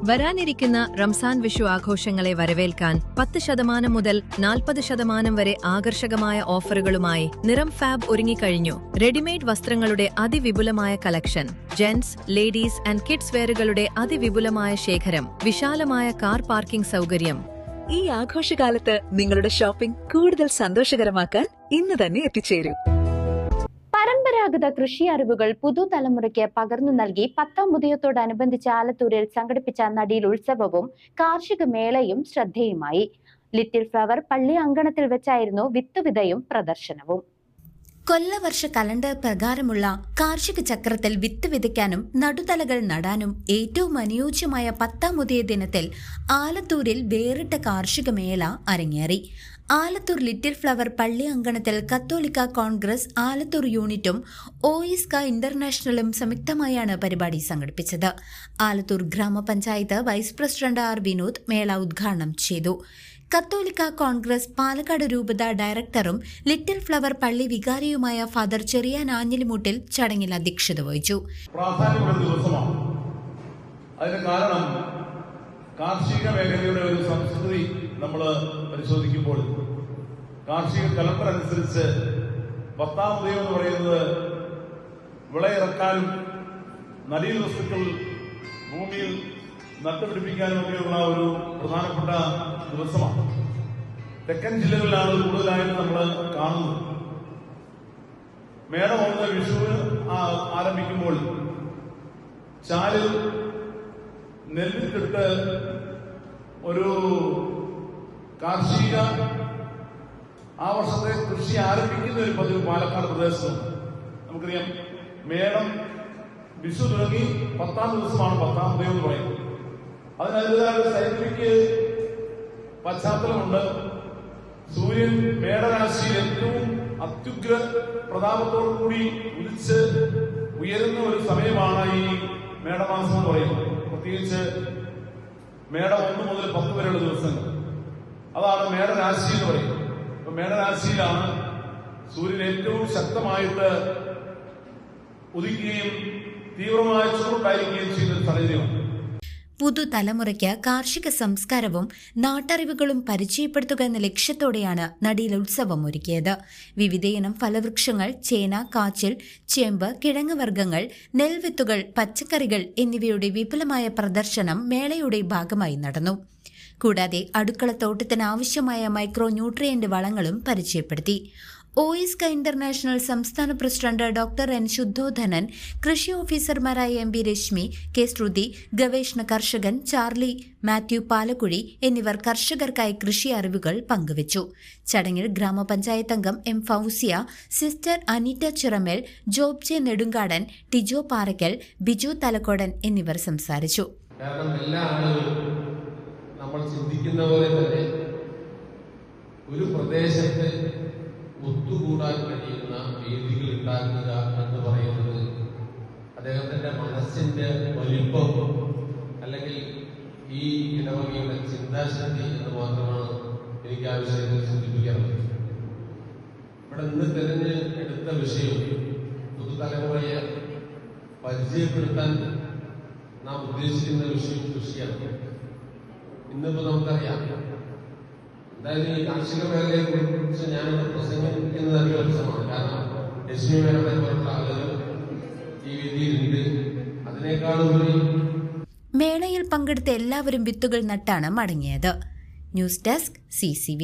വരാനിരിക്കുന്ന റംസാൻ വിഷു ആഘോഷങ്ങളെ വരവേൽക്കാൻ 10% മുതൽ 40% വരെ ആകർഷകമായ ഓഫറുകളുമായി നിറം ഫാബ് ഒരുങ്ങിക്കഴിഞ്ഞു. റെഡിമെയ്ഡ് വസ്ത്രങ്ങളുടെ അതിവിപുലമായ collection, gents, ladies and kids വെയറുകളുടെ അതിവിപുലമായ ശേഖരം, വിശാലമായ കാർ പാർക്കിംഗ് സൗകര്യം. ഈ ആഘോഷകാലത്ത് നിങ്ങളുടെ ഷോപ്പിംഗ് കൂടുതൽ സന്തോഷകരമാക്കാൻ ഇന്ന് തന്നെ എത്തിച്ചേരൂ. പരമ്പരാഗത കൃഷി അറിവുകൾ പുതുതലമുറയ്ക്ക് പകർന്നു നൽകി 10-ാം ഉദയത്തോടനുബന്ധിച്ച് ആലത്തൂരിൽ സംഘടിപ്പിച്ച നടീൽ ഉത്സവവും കാർഷിക മേളയും ശ്രദ്ധേയമായി. ലിറ്റിൽ ഫ്ലവർ പള്ളി അങ്കണത്തിൽ വെച്ചായിരുന്നു വിത്തുവിതയും പ്രദർശനവും. കൊല്ലവർഷ കലണ്ടർ പ്രകാരമുള്ള കാർഷിക ചക്രത്തിൽ വിത്ത് വിതയ്ക്കാനും നടുതലകൾ നടാനും ഏറ്റവും അനുയോജ്യമായ 10-ാം ഉദയ ദിനത്തിൽ ആലത്തൂരിൽ വേറിട്ട കാർഷിക മേള അരങ്ങേറി. ആലത്തൂർ ലിറ്റിൽ ഫ്ലവർ പള്ളി അങ്കണത്തിൽ കത്തോലിക്ക കോൺഗ്രസ് ആലത്തൂർ യൂണിറ്റും OISCA ഇന്റർനാഷണലും സംയുക്തമായാണ് പരിപാടി സംഘടിപ്പിച്ചത്. ആലത്തൂർ ഗ്രാമപഞ്ചായത്ത് വൈസ് പ്രസിഡന്റ് R വിനോദ് മേള ഉദ്ഘാടനം ചെയ്തു. കത്തോലിക്ക കോൺഗ്രസ് പാലക്കാട് രൂപത ഡയറക്ടറും ലിറ്റിൽ ഫ്ലവർ പള്ളി വികാരിയുമായ ഫാദർ ചെറിയാൻ ആഞ്ഞിലിമുട്ടിൽ ചടങ്ങിൽ അധ്യക്ഷത വഹിച്ചു. കാർഷിക മേഖലയുടെ ഒരു സംസ്കൃതി നമ്മൾ പരിശോധിക്കുമ്പോൾ കാർഷിക കലണ്ടർ അനുസരിച്ച് 10-ാം ഉദയം എന്ന് പറയുന്നത് വിളയിറക്കാനും നടീൽ വസ്തുക്കൾ ഭൂമിയിൽ നട്ടുപിടിപ്പിക്കാനുമൊക്കെയുള്ള ഒരു പ്രധാനപ്പെട്ട ദിവസമാണ്. തെക്കൻ ജില്ലകളിലാണ് കൂടുതലായിട്ട് നമ്മൾ കാണുന്നത്. മേടം 1 വിഷു ആരംഭിക്കുമ്പോൾ ചാലിൽ നെല്ലിട്ടിട്ട് ഒരു കാർഷിക ആ വർഷത്തെ കൃഷി ആരംഭിക്കുന്ന ഒരു പതിവ് പാലക്കാട് പ്രദേശത്തുണ്ട്. നമുക്കറിയാം, മേടം വിഷു തുടങ്ങി 10-ാം ദിവസമാണ് 10-ാം ഉദയം എന്ന് പറയുന്നത്. അതിനതിൻ്റെതായ ഒരു സയന്റിഫിക് പശ്ചാത്തലമുണ്ട്. സൂര്യൻ മേടരാശിയിൽ ഏറ്റവും അത്യുഗ്ര പ്രതാപത്തോടു കൂടി ഉദിച്ച് ഉയരുന്ന ഒരു സമയമാണ് ഈ മേടമാസം എന്ന് പറയുന്നത്. പ്രത്യേകിച്ച് മേടം 1 മുതൽ 10 വരെയുള്ള ദിവസങ്ങൾ, അതാണ് മേടരാശി എന്ന് പറയുന്നത്. അപ്പൊ മേടരാശിയിലാണ് സൂര്യൻ ഏറ്റവും ശക്തമായിട്ട് ഉദിക്കുകയും തീവ്രമായ ചൂടുണ്ടായിരിക്കുകയും ചെയ്യുന്ന സാഹചര്യമാണ്. പുതുതലമുറയ്ക്ക് കാർഷിക സംസ്കാരവും നാട്ടറിവുകളും പരിചയപ്പെടുത്തുക എന്ന ലക്ഷ്യത്തോടെയാണ് നടീൽ ഉത്സവം ഒരുക്കിയത്. വിവിധയിനം ഫലവൃക്ഷങ്ങൾ, ചേന, കാച്ചിൽ, ചേമ്പ്, കിഴങ്ങ് വർഗ്ഗങ്ങൾ, നെൽവിത്തുകൾ, പച്ചക്കറികൾ എന്നിവയുടെ വിപുലമായ പ്രദർശനം മേളയുടെ ഭാഗമായി നടന്നു. കൂടാതെ അടുക്കളത്തോട്ടത്തിന് ആവശ്യമായ മൈക്രോ ന്യൂട്രിയന്റ് വളങ്ങളും പരിചയപ്പെടുത്തി. OISCA ഇന്റർനാഷണൽ സംസ്ഥാന പ്രസിഡന്റ് ഡോക്ടർ N ശുദ്ധോധനൻ, കൃഷി ഓഫീസർമാരായ MB രശ്മി, K ശ്രുതി, ഗവേഷണ കർഷകൻ ചാർലി മാത്യു പാലക്കുഴി എന്നിവർ കർഷകർക്കായി കൃഷി അറിവുകൾ പങ്കുവച്ചു. ചടങ്ങിൽ ഗ്രാമപഞ്ചായത്ത് അംഗം M Fousiya, sister Aneeta Chiramel, Job J Nedungadan, Tijo Parakkal, Biju Thalakodan എന്നിവർ സംസാരിച്ചു. നമ്മൾ ചിന്തിക്കുന്ന പോലെ തന്നെ ഒരു പ്രദേശത്ത് ഒത്തുകൂടാൻ കഴിയുന്ന വേദികൾ ഉണ്ടാക്കുക എന്ന് പറയുന്നത് അദ്ദേഹത്തിന്റെ മനസ്സിന്റെ വലിപ്പം അല്ലെങ്കിൽ ഈ ഇടവകയുടെ ചിന്താശക്തി എന്ന് മാത്രമാണ് എനിക്ക് ആ വിഷയത്തിൽ സൂചിപ്പിക്കാറുള്ളത്. ഇവിടെ ഇന്ന് തിരഞ്ഞെടുത്ത വിഷയം പുതുതലമുറയെ പരിചയപ്പെടുത്താൻ നാം ഉദ്ദേശിക്കുന്ന വിഷയം കൃഷിയാണ്. ഇന്നിപ്പോ നമുക്കറിയാം, എന്തായാലും ഈ കാർഷിക മേഖലയെ കുറിച്ച് ഞാനിവിടെ പ്രസംഗിക്കുന്നത് അത്യാവശ്യമാണ്. കാരണം ലക്ഷ്മി മേഖലയെ പോലുള്ള ആളുകൾ ഈ വേദിയിലുണ്ട്. അതിനേക്കാളുപരി മേളയിൽ പങ്കെടുത്ത എല്ലാവരും വിത്തുകൾ നട്ടാണ് മടങ്ങിയത്. News desk CCV.